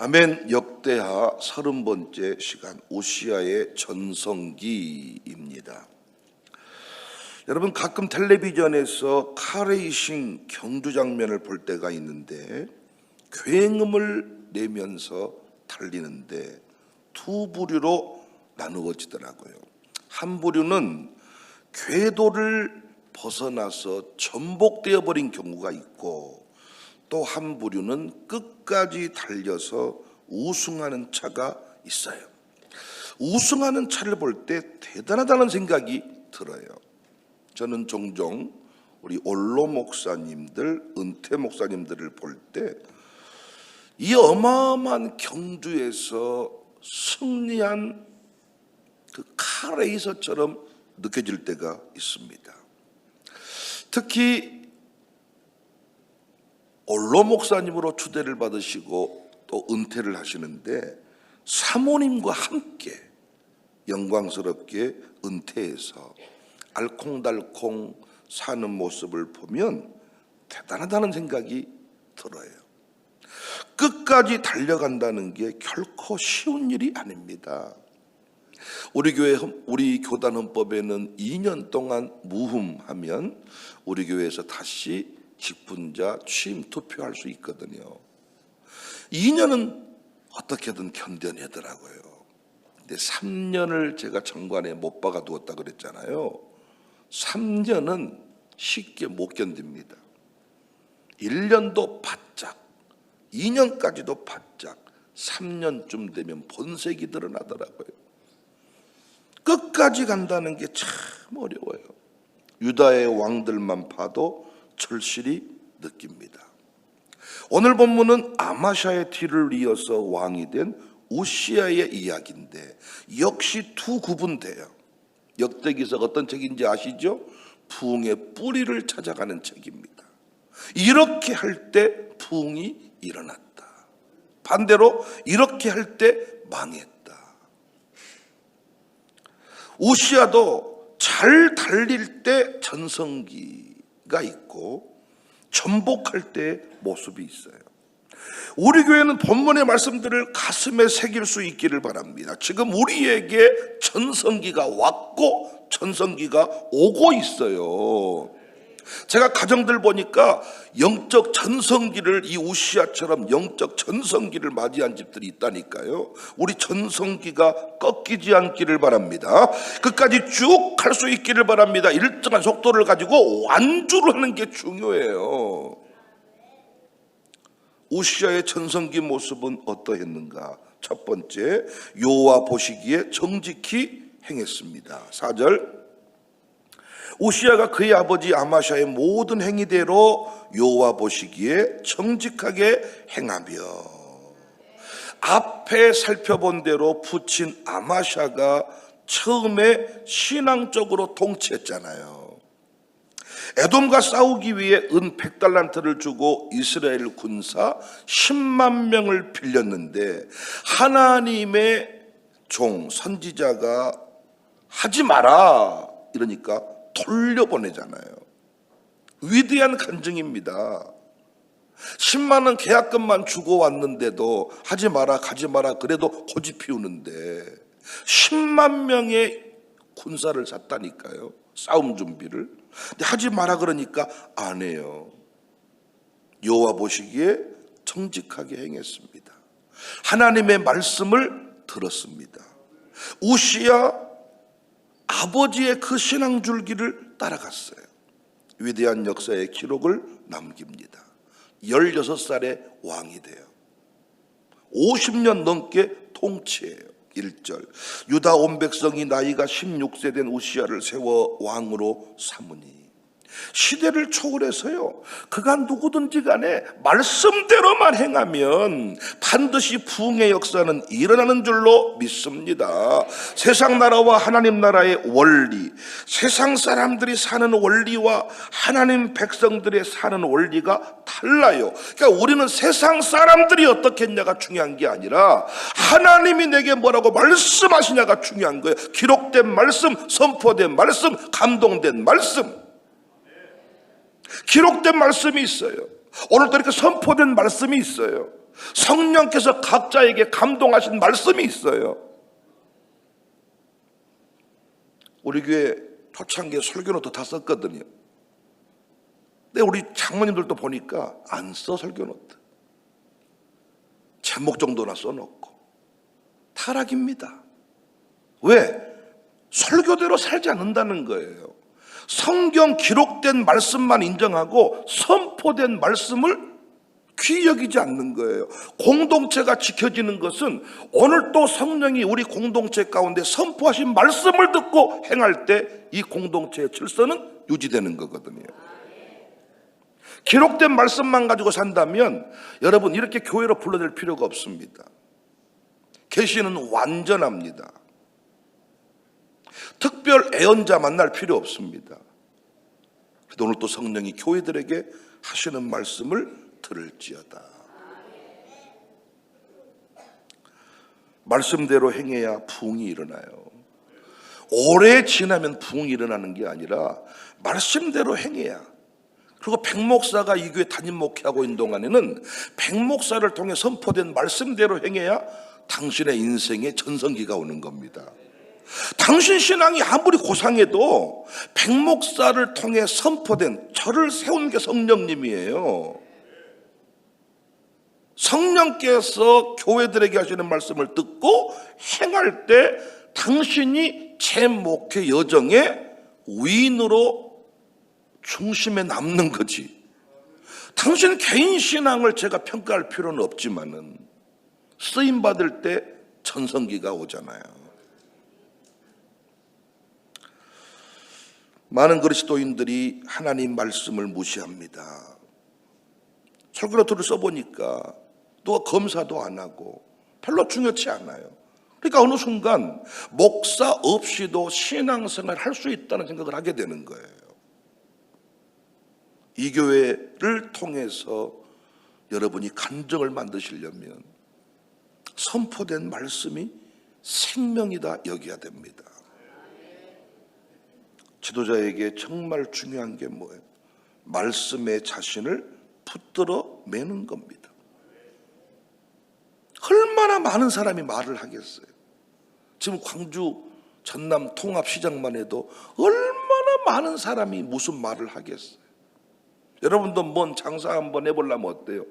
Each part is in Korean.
아멘. 역대하 30번째 시간 오시아의 전성기입니다. 여러분, 가끔 텔레비전에서 카레이싱 경주 장면을 볼 때가 있는데 굉음을 내면서 달리는데 두 부류로 나누어지더라고요. 한 부류는 궤도를 벗어나서 전복되어 버린 경우가 있고, 또 한 부류는 끝까지 달려서 우승하는 차가 있어요. 우승하는 차를 볼 때 대단하다는 생각이 들어요. 저는 종종 우리 원로 목사님들, 은퇴 목사님들을 볼 때 이 어마어마한 경주에서 승리한 그 카레이서처럼 느껴질 때가 있습니다. 특히 원로 목사님으로 추대를 받으시고 또 은퇴를 하시는데 사모님과 함께 영광스럽게 은퇴해서 알콩달콩 사는 모습을 보면 대단하다는 생각이 들어요. 끝까지 달려간다는 게 결코 쉬운 일이 아닙니다. 우리 교단 헌법에는 2년 동안 무흠하면 우리 교회에서 다시 직분자 취임 투표할 수 있거든요. 2년은 어떻게든 견뎌내더라고요. 근데 3년을 제가 정관에 못 박아 두었다 그랬잖아요. 3년은 쉽게 못 견딥니다. 1년도 바짝, 2년까지도 바짝, 3년쯤 되면 본색이 드러나더라고요. 끝까지 간다는 게 참 어려워요. 유다의 왕들만 봐도 절실히 느낍니다. 오늘 본문은 아마샤의 뒤를 이어서 왕이 된 우시아의 이야기인데 역시 두 구분돼요. 역대기서가 어떤 책인지 아시죠? 부흥의 뿌리를 찾아가는 책입니다. 이렇게 할 때 부흥이 일어났다. 반대로 이렇게 할 때 망했다. 우시아도 잘 달릴 때 전성기가 있고 전복할 때 모습이 있어요. 우리 교회는 본문의 말씀들을 가슴에 새길 수 있기를 바랍니다. 지금 우리에게 전성기가 왔고 전성기가 오고 있어요. 제가 가정들 보니까 영적 전성기를, 이 우시아처럼 영적 전성기를 맞이한 집들이 있다니까요. 우리 전성기가 꺾이지 않기를 바랍니다. 끝까지 쭉 갈 수 있기를 바랍니다. 일정한 속도를 가지고 완주를 하는 게 중요해요. 우시아의 전성기 모습은 어떠했는가? 첫 번째, 여호와 보시기에 정직히 행했습니다. 4절, 우시아가 그의 아버지 아마샤의 모든 행위대로 여호와 보시기에 정직하게 행하며, 앞에 살펴본 대로 붙인 아마샤가 처음에 신앙적으로 통치했잖아요. 에돔과 싸우기 위해 은 100달란트를 주고 이스라엘 군사 10만 명을 빌렸는데 하나님의 종 선지자가 하지 마라 이러니까 돌려보내잖아요. 위대한 간증입니다. 10만 원 계약금만 주고 왔는데도 하지 마라 가지 마라 그래도 고집 피우는데 10만 명의 군사를 샀다니까요. 싸움 준비를. 근데 하지 마라 그러니까 안 해요. 여호와 보시기에 정직하게 행했습니다. 하나님의 말씀을 들었습니다. 우시아 아버지의 그 신앙 줄기를 따라갔어요. 위대한 역사의 기록을 남깁니다. 16살에 왕이 돼요. 50년 넘게 통치해요. 1절, 유다 온 백성이 나이가 16세 된 우시아를 세워 왕으로 삼으니, 시대를 초월해서요, 그가 누구든지 간에 말씀대로만 행하면 반드시 부흥의 역사는 일어나는 줄로 믿습니다. 세상 나라와 하나님 나라의 원리, 세상 사람들이 사는 원리와 하나님 백성들의 사는 원리가 달라요. 그러니까 우리는 세상 사람들이 어떻게 했냐가 중요한 게 아니라 하나님이 내게 뭐라고 말씀하시냐가 중요한 거예요. 기록된 말씀, 선포된 말씀, 감동된 말씀, 기록된 말씀이 있어요. 오늘도 이렇게 선포된 말씀이 있어요. 성령께서 각자에게 감동하신 말씀이 있어요. 우리 교회 초창기에 설교노트 다 썼거든요. 근데 우리 장모님들도 보니까 안 써, 설교노트. 제목 정도나 써놓고. 타락입니다. 왜? 설교대로 살지 않는다는 거예요. 성경 기록된 말씀만 인정하고 선포된 말씀을 귀히 여기지 않는 거예요. 공동체가 지켜지는 것은 오늘 또 성령이 우리 공동체 가운데 선포하신 말씀을 듣고 행할 때 이 공동체의 질서는 유지되는 거거든요. 기록된 말씀만 가지고 산다면 여러분 이렇게 교회로 불러낼 필요가 없습니다. 계시는 완전합니다. 특별 애언자 만날 필요 없습니다. 그래도 오늘 또 성령이 교회들에게 하시는 말씀을 들을지어다. 말씀대로 행해야 부흥이 일어나요. 오래 지나면 부흥이 일어나는 게 아니라 말씀대로 행해야. 그리고 백목사가 이 교회 담임 목회하고 있는 동안에는 백목사를 통해 선포된 말씀대로 행해야 당신의 인생에 전성기가 오는 겁니다. 당신 신앙이 아무리 고상해도 백목사를 통해 선포된, 저를 세운 게 성령님이에요. 성령께서 교회들에게 하시는 말씀을 듣고 행할 때 당신이 제 목회 여정의 위인으로 중심에 남는 거지. 당신 개인 신앙을 제가 평가할 필요는 없지만은 쓰임 받을 때 전성기가 오잖아요. 많은 그리스도인들이 하나님 말씀을 무시합니다. 설교노트를 써보니까 또 검사도 안 하고 별로 중요치 않아요. 그러니까 어느 순간 목사 없이도 신앙생활을 할 수 있다는 생각을 하게 되는 거예요. 이 교회를 통해서 여러분이 간증을 만드시려면 선포된 말씀이 생명이다 여겨야 됩니다. 지도자에게 정말 중요한 게 뭐예요? 말씀에 자신을 붙들어 매는 겁니다. 얼마나 많은 사람이 말을 하겠어요? 지금 광주 전남 통합시장만 해도 얼마나 많은 사람이 무슨 말을 하겠어요? 여러분도 뭔 장사 한번 해보려면 어때요?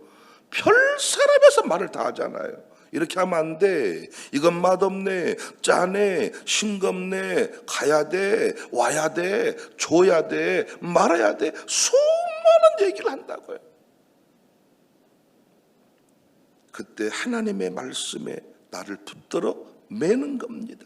별 사람에서 말을 다 하잖아요. 이렇게 하면 안 돼. 이건 맛없네. 짜네. 싱겁네. 가야 돼. 와야 돼. 줘야 돼. 말아야 돼. 수많은 얘기를 한다고요. 그때 하나님의 말씀에 나를 붙들어 매는 겁니다.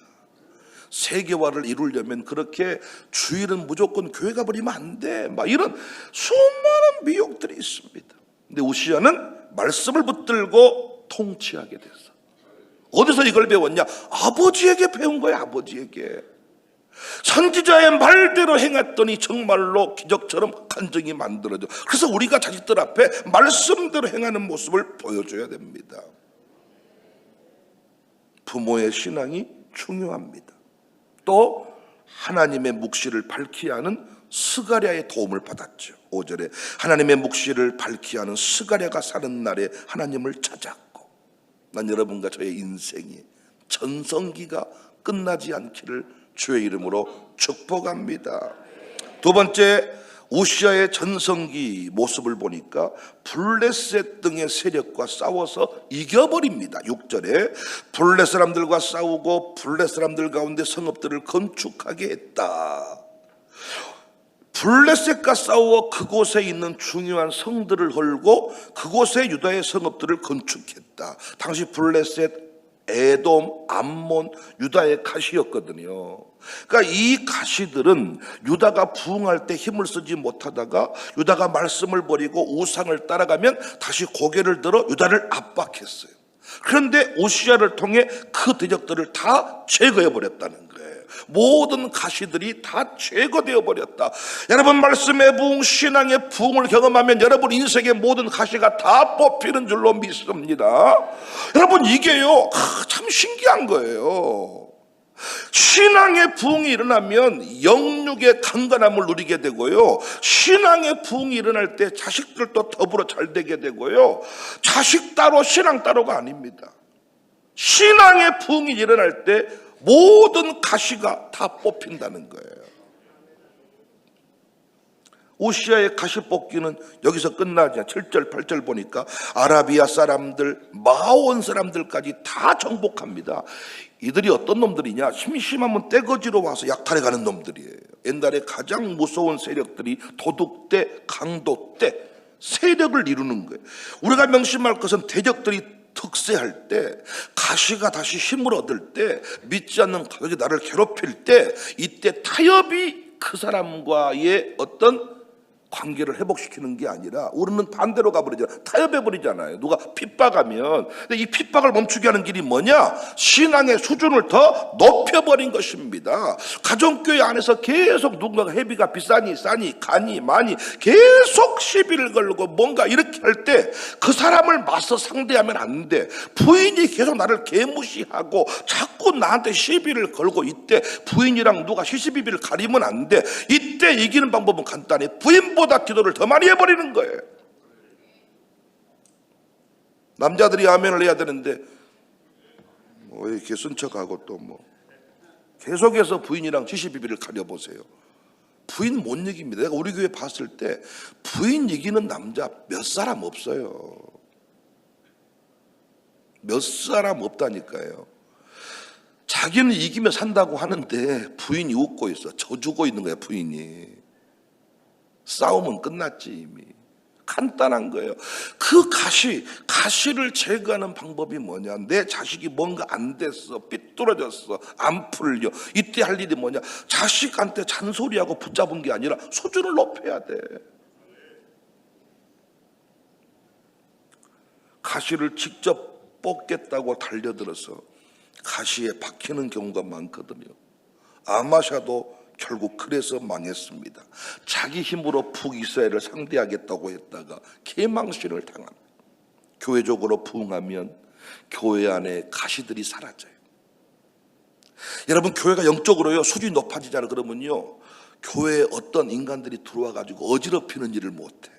세계화를 이루려면 그렇게 주일은 무조건 교회 가버리면 안 돼. 막 이런 수많은 미혹들이 있습니다. 근데 우시야는 말씀을 붙들고 통치하게 됐어. 어디서 이걸 배웠냐? 아버지에게 배운 거야. 아버지에게. 선지자의 말대로 행했더니 정말로 기적처럼 간증이 만들어져. 그래서 우리가 자식들 앞에 말씀대로 행하는 모습을 보여줘야 됩니다. 부모의 신앙이 중요합니다. 또 하나님의 묵시를 밝히 하는 스가랴의 도움을 받았죠. 5절에 하나님의 묵시를 밝히 하는 스가랴가 사는 날에 하나님을 찾았고, 난 여러분과 저의 인생이 전성기가 끝나지 않기를 주의 이름으로 축복합니다. 두 번째, 우시야의 전성기 모습을 보니까 블레셋 등의 세력과 싸워서 이겨버립니다. 6절에 블레셋 사람들과 싸우고 블레셋 사람들 가운데 성읍들을 건축하게 했다. 블레셋과 싸워 그곳에 있는 중요한 성들을 헐고 그곳에 유다의 성읍들을 건축했다. 당시 블레셋, 에돔, 암몬, 유다의 가시였거든요. 그러니까 이 가시들은 유다가 부흥할 때 힘을 쓰지 못하다가 유다가 말씀을 버리고 우상을 따라가면 다시 고개를 들어 유다를 압박했어요. 그런데 우시야를 통해 그 대적들을 다 제거해 버렸다는 거예요. 모든 가시들이 다 제거되어 버렸다. 여러분, 말씀의 부흥, 신앙의 부흥을 경험하면 여러분 인생의 모든 가시가 다 뽑히는 줄로 믿습니다. 여러분, 이게요 참 신기한 거예요. 신앙의 부흥이 일어나면 영육의 강건함을 누리게 되고요, 신앙의 부흥이 일어날 때 자식들도 더불어 잘 되게 되고요, 자식 따로 신앙 따로가 아닙니다. 신앙의 부흥이 일어날 때 모든 가시가 다 뽑힌다는 거예요. 우시아의 가시 뽑기는 여기서 끝나지 않아요. 7절 8절 보니까 아라비아 사람들, 마온 사람들까지 다 정복합니다. 이들이 어떤 놈들이냐? 심심하면 떼거지로 와서 약탈해 가는 놈들이에요. 옛날에 가장 무서운 세력들이 도둑대, 강도대 세력을 이루는 거예요. 우리가 명심할 것은 대적들이 특세할 때, 가시가 다시 힘을 얻을 때, 믿지 않는 가족이 나를 괴롭힐 때, 이때 타협이 그 사람과의 어떤 관계를 회복시키는 게 아니라 우리는 반대로 가버리잖아요. 타협해버리잖아요. 누가 핍박하면. 근데 이 핍박을 멈추게 하는 길이 뭐냐? 신앙의 수준을 더 높여버린 것입니다. 가정교회 안에서 계속 누군가가 회비가 비싸니 싸니 가니 많이 계속 시비를 걸고 뭔가 이렇게 할 때 그 사람을 맞서 상대하면 안 돼. 부인이 계속 나를 개무시하고 자꾸 나한테 시비를 걸고, 이때 부인이랑 누가 시시비비를 가리면 안 돼. 이때 이기는 방법은 간단해. 부인보다 기도를 더 많이 해버리는 거예요. 남자들이 아멘을 해야 되는데 뭐 이렇게 쓴 척하고 또 뭐 계속해서 부인이랑 시시비비를 가려보세요. 부인 못 이깁니다. 내가 우리 교회 봤을 때 부인 이기는 남자 몇 사람 없어요. 몇 사람 없다니까요. 자기는 이기며 산다고 하는데 부인이 웃고 있어. 져주고 있는 거야, 부인이. 싸움은 끝났지 이미. 간단한 거예요. 그 가시를 제거하는 방법이 뭐냐? 내 자식이 뭔가 안 됐어, 삐뚤어졌어, 안 풀려. 이때 할 일이 뭐냐? 자식한테 잔소리하고 붙잡은 게 아니라 수준을 높여야 돼. 가시를 직접 뽑겠다고 달려들어서 가시에 박히는 경우가 많거든요. 아마샤도 결국 그래서 망했습니다. 자기 힘으로 북이스라엘을 상대하겠다고 했다가 개망신을 당합니다. 교회적으로 부흥하면 교회 안에 가시들이 사라져요. 여러분, 교회가 영적으로요 수준이 높아지잖아요. 그러면요 교회에 어떤 인간들이 들어와 가지고 어지럽히는 일을 못해.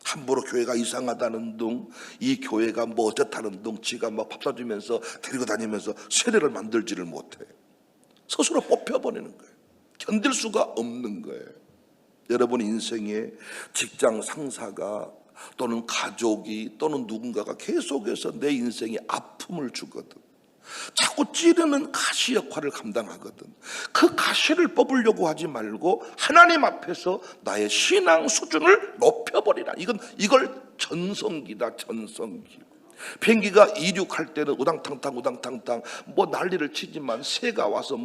함부로 교회가 이상하다는 둥, 이 교회가 뭐 어쩌다는 둥, 지가 막 밥 사주면서 데리고 다니면서 세례를 만들지를 못해. 스스로 뽑혀버리는 거예요. 견딜 수가 없는 거예요. 여러분 인생에 직장 상사가 또는 가족이 또는 누군가가 계속해서 내 인생에 아픔을 주거든. 자꾸 찌르는 가시 역할을 감당하거든. 그 가시를 뽑으려고 하지 말고 하나님 앞에서 나의 신앙 수준을 높여버리라. 이걸 전성기다, 전성기. 비행기가 이륙할 때는 우당탕탕 뭐 난리를 치지만 새가 와서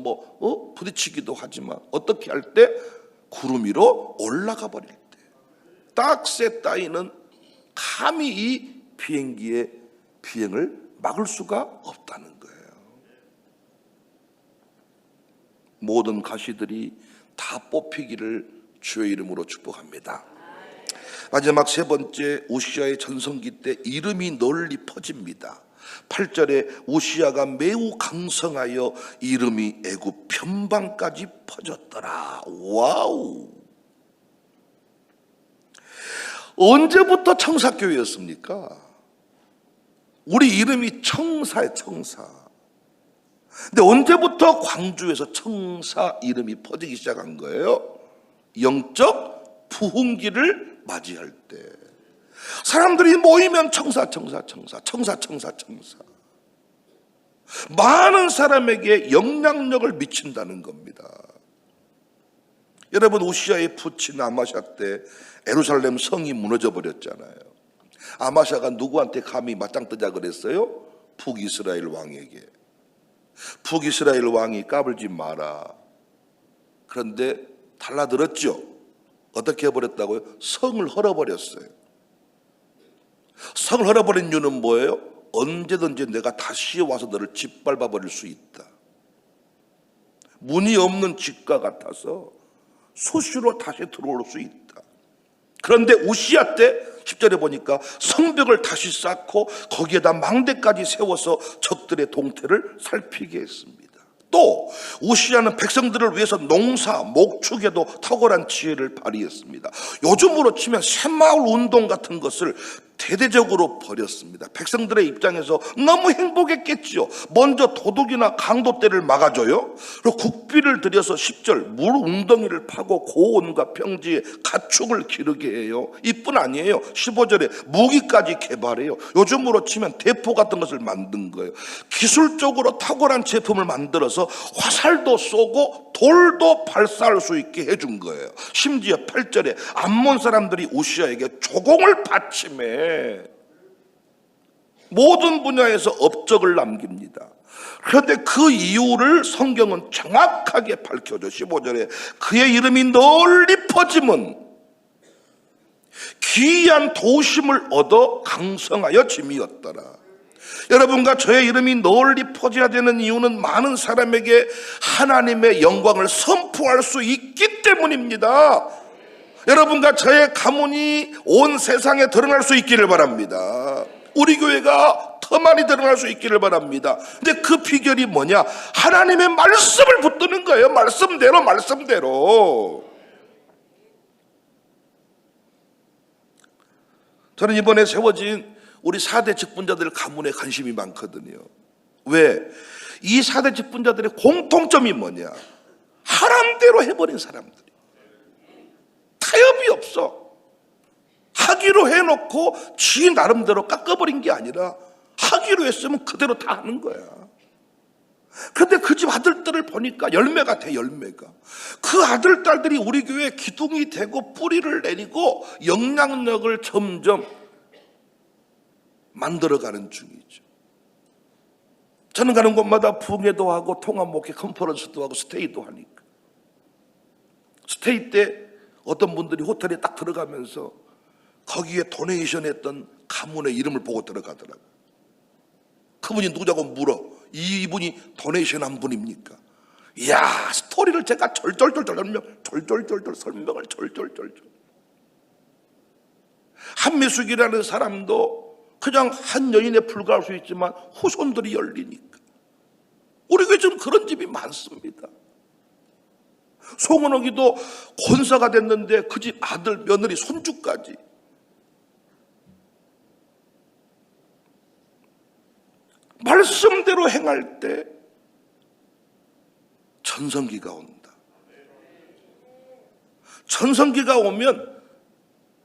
부딪히기도 하지만 어떻게 할 때? 구름 위로 올라가 버릴 때 딱 새 따위는 감히 이 비행기의 비행을 막을 수가 없다는 거예요. 모든 가시들이 다 뽑히기를 주의 이름으로 축복합니다. 마지막 세 번째, 우시아의 전성기 때 이름이 널리 퍼집니다. 8절에 우시아가 매우 강성하여 이름이 애굽 변방까지 퍼졌더라. 와우! 언제부터 청사교회였습니까? 우리 이름이 청사예요, 청사. 근데 언제부터 광주에서 청사 이름이 퍼지기 시작한 거예요? 영적 부흥기를 맞이할 때 사람들이 모이면 청사. 많은 사람에게 영향력을 미친다는 겁니다. 여러분, 우시아의 부친 아마샤 때 예루살렘 성이 무너져 버렸잖아요. 아마샤가 누구한테 감히 맞짱 뜨자 그랬어요? 북이스라엘 왕에게. 북이스라엘 왕이 까불지 마라. 그런데 달라들었죠. 어떻게 해버렸다고요? 성을 헐어버렸어요. 성을 헐어버린 이유는 뭐예요? 언제든지 내가 다시 와서 너를 짓밟아버릴 수 있다. 문이 없는 집과 같아서 수시로 다시 들어올 수 있다. 그런데 우시아 때 10절에 보니까 성벽을 다시 쌓고 거기에다 망대까지 세워서 적들의 동태를 살피게 했습니다. 또 우시야는 백성들을 위해서 농사, 목축에도 탁월한 지혜를 발휘했습니다. 요즘으로 치면 새마을 운동 같은 것을 대대적으로 벌였습니다. 백성들의 입장에서 너무 행복했겠지요. 먼저 도둑이나 강도떼를 막아줘요. 그리고 국비를 들여서 10절 물 웅덩이를 파고 고온과 평지에 가축을 기르게 해요. 이뿐 아니에요. 15절에 무기까지 개발해요. 요즘으로 치면 대포 같은 것을 만든 거예요. 기술적으로 탁월한 제품을 만들어서 화살도 쏘고 돌도 발사할 수 있게 해준 거예요. 심지어 8절에 암몬 사람들이 우시야에게 조공을 바침해 모든 분야에서 업적을 남깁니다. 그런데 그 이유를 성경은 정확하게 밝혀줘. 15절에 그의 이름이 널리 퍼짐은 기이한 도심을 얻어 강성하여 짐이었더라. 여러분과 저의 이름이 널리 퍼져야 되는 이유는 많은 사람에게 하나님의 영광을 선포할 수 있기 때문입니다. 여러분과 저의 가문이 온 세상에 드러날 수 있기를 바랍니다. 우리 교회가 더 많이 드러날 수 있기를 바랍니다. 근데 그 비결이 뭐냐? 하나님의 말씀을 붙드는 거예요. 말씀대로. 저는 이번에 세워진 우리 4대 직분자들 가문에 관심이 많거든요. 왜? 이 4대 직분자들의 공통점이 뭐냐? 하나님대로 해버린 사람들. 타협이 없어. 하기로 해놓고 지 나름대로 깎아버린 게 아니라 하기로 했으면 그대로 다 하는 거야. 그런데 그 집 아들들을 보니까 열매가 돼. 그 아들, 딸들이 우리 교회 기둥이 되고 뿌리를 내리고 영향력을 점점 만들어가는 중이죠. 저는 가는 곳마다 부흥회도 하고 통합목회 컨퍼런스도 하고 스테이도 하니까. 스테이 때 어떤 분들이 호텔에 딱 들어가면서 거기에 도네이션 했던 가문의 이름을 보고 들어가더라고요. 그분이 누구냐고 물어. 이분이 도네이션 한 분입니까? 이야, 스토리를 제가 절절절 설명을 절절절. 한미숙이라는 사람도 그냥 한 여인에 불과할 수 있지만 후손들이 열리니까. 우리 교회 지금 그런 집이 많습니다. 송은옥이도 권사가 됐는데 그 집 아들, 며느리, 손주까지. 말씀대로 행할 때 전성기가 온다. 전성기가 오면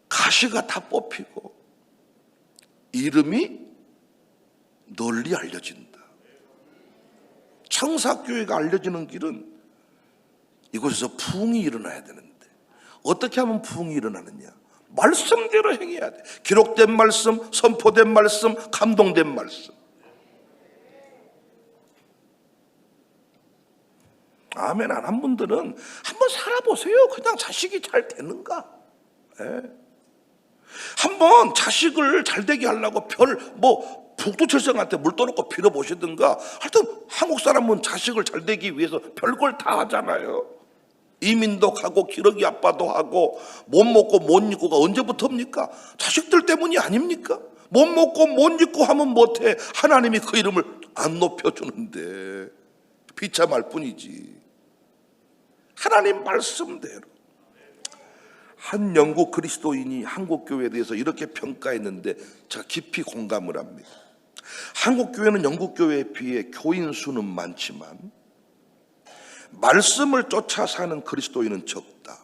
가시가 다 뽑히고 이름이 널리 알려진다. 청사교회가 알려지는 길은 이곳에서 부흥이 일어나야 되는데 어떻게 하면 부흥이 일어나느냐? 말씀대로 행해야 돼. 기록된 말씀, 선포된 말씀, 감동된 말씀. 아멘 안 한 분들은 한번 살아보세요. 그냥 자식이 잘 되는가? 한번 자식을 잘 되게 하려고 북두칠성한테 물 떠놓고 빌어보시든가. 하여튼 한국 사람은 자식을 잘 되기 위해서 별걸 다 하잖아요. 이민도 가고 기러기 아빠도 하고 못 먹고 못 입고가 언제부터입니까? 자식들 때문이 아닙니까? 못 먹고 못 입고 하면 못해. 하나님이 그 이름을 안 높여주는데 비참할 뿐이지. 하나님 말씀대로. 한 영국 그리스도인이 한국 교회에 대해서 이렇게 평가했는데 제가 깊이 공감을 합니다. 한국 교회는 영국 교회에 비해 교인 수는 많지만 말씀을 쫓아 사는 그리스도인은 적다.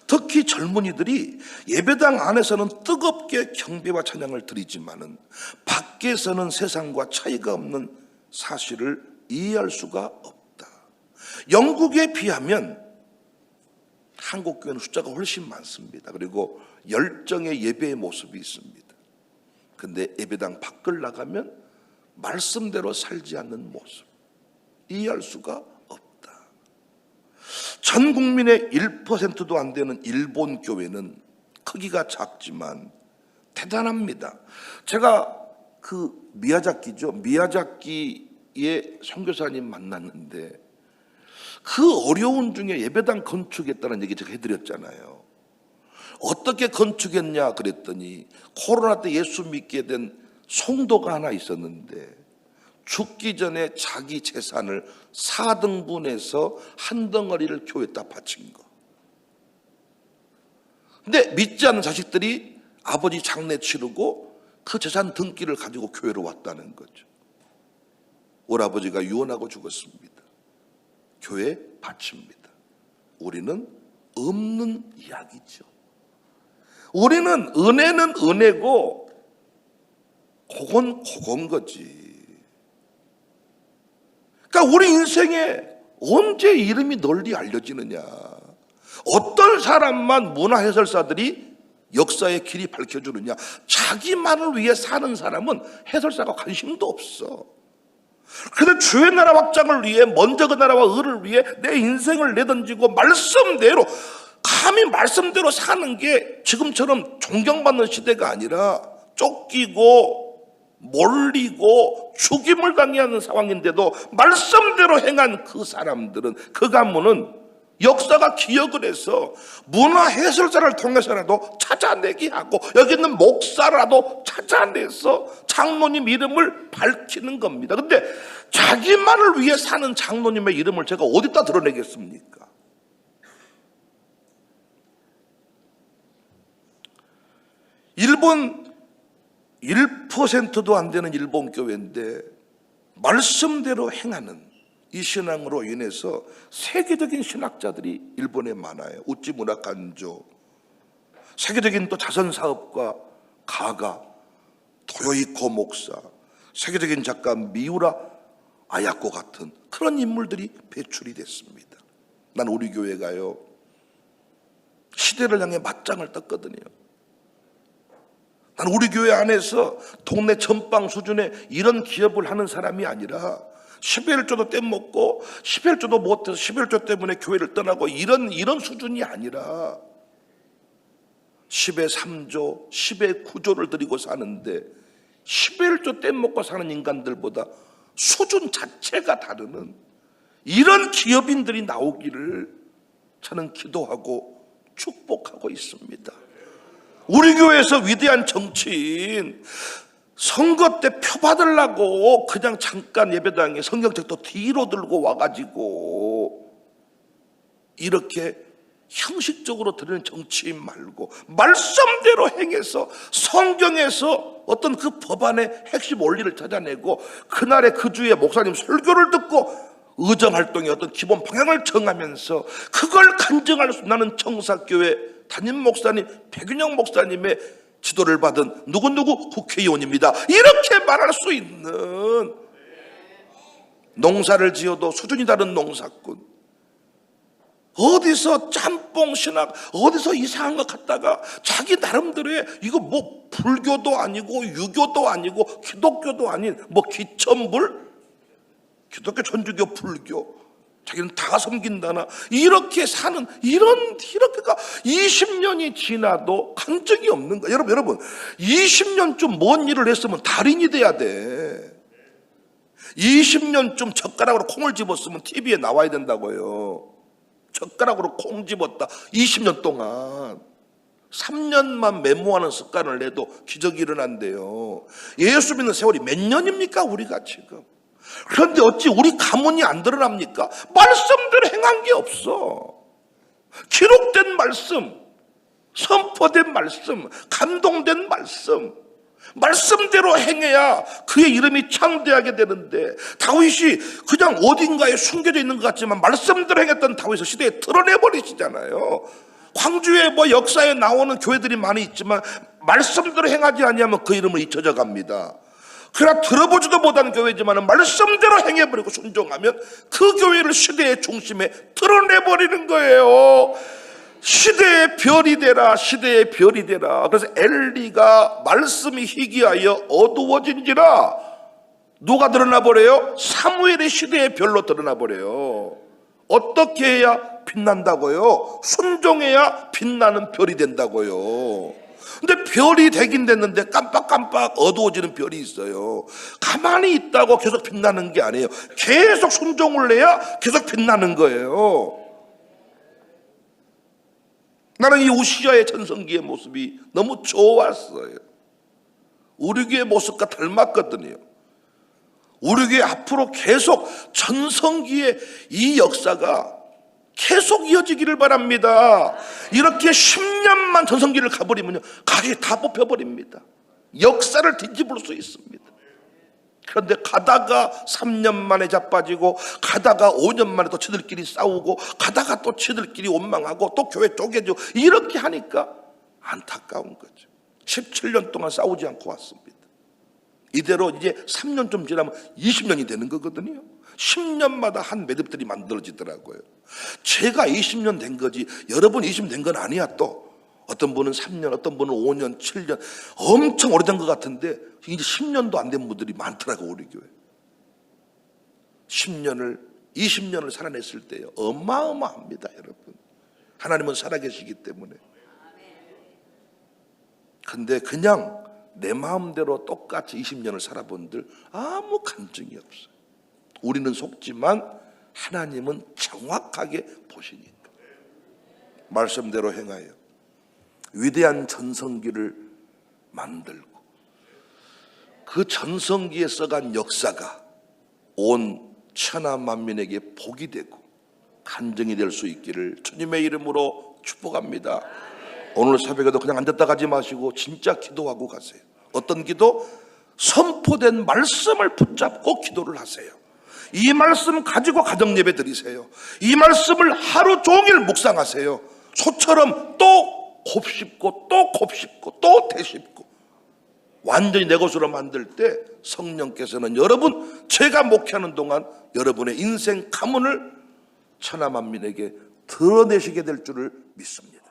특히 젊은이들이 예배당 안에서는 뜨겁게 경배와 찬양을 드리지만은 밖에서는 세상과 차이가 없는 사실을 이해할 수가 없다. 영국에 비하면 한국 교회는 숫자가 훨씬 많습니다. 그리고 열정의 예배의 모습이 있습니다. 근데 예배당 밖을 나가면 말씀대로 살지 않는 모습, 이해할 수가 없다. 전 국민의 1%도 안 되는 일본 교회는 크기가 작지만 대단합니다. 제가 그 미야자키의 선교사님 만났는데 그 어려운 중에 예배당 건축했다는 얘기 제가 해드렸잖아요. 어떻게 건축했냐 그랬더니 코로나 때 예수 믿게 된 성도가 하나 있었는데 죽기 전에 자기 재산을 4등분해서 한 덩어리를 교회에다 바친 거. 근데 믿지 않는 자식들이 아버지 장례 치르고 그 재산 등기를 가지고 교회로 왔다는 거죠. 오라버지가 유언하고 죽었습니다. 교회에 바칩니다. 우리는 없는 이야기죠. 우리는 은혜는 은혜고 그건 거지. 그러니까 우리 인생에 언제 이름이 널리 알려지느냐. 어떤 사람만 문화해설사들이 역사의 길이 밝혀주느냐. 자기만을 위해 사는 사람은 해설사가 관심도 없어. 그런데 주의 나라 확장을 위해, 먼저 그 나라와 의를 위해 내 인생을 내던지고 말씀대로, 감히 말씀대로 사는 게 지금처럼 존경받는 시대가 아니라 쫓기고 몰리고 죽임을 당해야 하는 상황인데도 말씀대로 행한 그 사람들은, 그 가문은 역사가 기억을 해서 문화 해설사를 통해서라도 찾아내게 하고, 여기 있는 목사라도 찾아내서 장로님 이름을 밝히는 겁니다. 근데 자기만을 위해 사는 장로님의 이름을 제가 어디다 드러내겠습니까? 일본 1%도 안 되는 일본 교회인데 말씀대로 행하는 이 신앙으로 인해서 세계적인 신학자들이 일본에 많아요. 우찌 무라칸조, 세계적인 또 자선사업가 가가, 도요이코 목사, 세계적인 작가 미우라 아야코 같은 그런 인물들이 배출이 됐습니다. 난 우리 교회가요, 시대를 향해 맞짱을 떴거든요. 난 우리 교회 안에서 동네 전방 수준의 이런 기업을 하는 사람이 아니라 11조도 떼먹고 11조도 못해서 11조 때문에 교회를 떠나고 이런 수준이 아니라 10의 3조, 10의 9조를 들이고 사는데 11조 떼먹고 사는 인간들보다 수준 자체가 다르는 이런 기업인들이 나오기를 저는 기도하고 축복하고 있습니다. 우리 교회에서 위대한 정치인, 선거 때 표 받으려고 그냥 잠깐 예배당에 성경책도 뒤로 들고 와가지고 이렇게 형식적으로 드리는 정치인 말고 말씀대로 행해서 성경에서 어떤 그 법안의 핵심 원리를 찾아내고 그날의 그 주의 목사님 설교를 듣고 의정활동의 어떤 기본 방향을 정하면서 그걸 간증할 수, 나는 청사교회 담임 목사님 백윤영 목사님의 지도를 받은 누구누구 국회의원입니다, 이렇게 말할 수 있는, 농사를 지어도 수준이 다른 농사꾼, 어디서 짬뽕 신학, 어디서 이상한 거 갖다가 자기 나름대로의, 이거 뭐 불교도 아니고 유교도 아니고 기독교도 아닌 뭐 기천불, 기독교, 천주교, 불교, 자기는 다 섬긴다나 이렇게 사는 이렇게가 20년이 지나도 간 적이 없는 거야. 여러분 20년쯤 뭔 일을 했으면 달인이 돼야 돼. 20년쯤 젓가락으로 콩을 집었으면 TV에 나와야 된다고요. 젓가락으로 콩 집었다 20년 동안. 3년만 메모하는 습관을 내도 기적이 일어난대요. 예수 믿는 세월이 몇 년입니까 우리가 지금? 그런데 어찌 우리 가문이 안 드러납니까? 말씀대로 행한 게 없어. 기록된 말씀, 선포된 말씀, 감동된 말씀, 말씀대로 행해야 그의 이름이 창대하게 되는데, 다윗이 그냥 어딘가에 숨겨져 있는 것 같지만 말씀대로 행했던 다윗을 시대에 드러내버리시잖아요. 광주에 뭐 역사에 나오는 교회들이 많이 있지만 말씀대로 행하지 아니하면 그 이름은 잊혀져 갑니다. 그러나 들어보지도 못한 교회지만 말씀대로 행해버리고 순종하면 그 교회를 시대의 중심에 드러내버리는 거예요. 시대의 별이 되라, 시대의 별이 되라. 그래서 엘리가 말씀이 희귀하여 어두워진지라 누가 드러나버려요? 사무엘의 시대의 별로 드러나버려요. 어떻게 해야 빛난다고요? 순종해야 빛나는 별이 된다고요. 근데 별이 되긴 됐는데 깜빡깜빡 어두워지는 별이 있어요. 가만히 있다고 계속 빛나는 게 아니에요. 계속 순종을 해야 계속 빛나는 거예요. 나는 이 우시아의 전성기의 모습이 너무 좋았어요. 우리 교회 모습과 닮았거든요. 우리 교회 앞으로 계속 전성기의 이 역사가 계속 이어지기를 바랍니다. 이렇게 10년만 전성기를 가버리면요, 가게 다 뽑혀버립니다. 역사를 뒤집을 수 있습니다. 그런데 가다가 3년 만에 자빠지고, 가다가 5년 만에 또 지들끼리 싸우고, 가다가 또 지들끼리 원망하고, 또 교회 쪼개지고, 이렇게 하니까 안타까운 거죠. 17년 동안 싸우지 않고 왔습니다. 이대로 이제 3년 좀 지나면 20년이 되는 거거든요. 10년마다 한 매듭들이 만들어지더라고요. 제가 20년 된 거지 여러분 20년 된 건 아니야. 또 어떤 분은 3년, 어떤 분은 5년, 7년, 엄청 오래된 것 같은데 이제 10년도 안 된 분들이 많더라고. 우리 교회 10년을 20년을 살아냈을 때요, 어마어마합니다. 여러분, 하나님은 살아계시기 때문에. 근데 그냥 내 마음대로 똑같이 20년을 살아본들 아무 감정이 없어요. 우리는 속지만 하나님은 정확하게 보시니까 말씀대로 행하여 위대한 전성기를 만들고, 그 전성기에 써간 역사가 온 천하 만민에게 복이 되고 간증이 될 수 있기를 주님의 이름으로 축복합니다. 오늘 새벽에도 그냥 앉았다 가지 마시고 진짜 기도하고 가세요. 어떤 기도? 선포된 말씀을 붙잡고 기도를 하세요. 이 말씀 가지고 가정 예배 드리세요. 이 말씀을 하루 종일 묵상하세요. 소처럼 또 곱씹고 또 곱씹고 또 되씹고, 완전히 내 것으로 만들 때 성령께서는 여러분, 제가 목회하는 동안 여러분의 인생 가문을 천하 만민에게 드러내시게 될 줄을 믿습니다.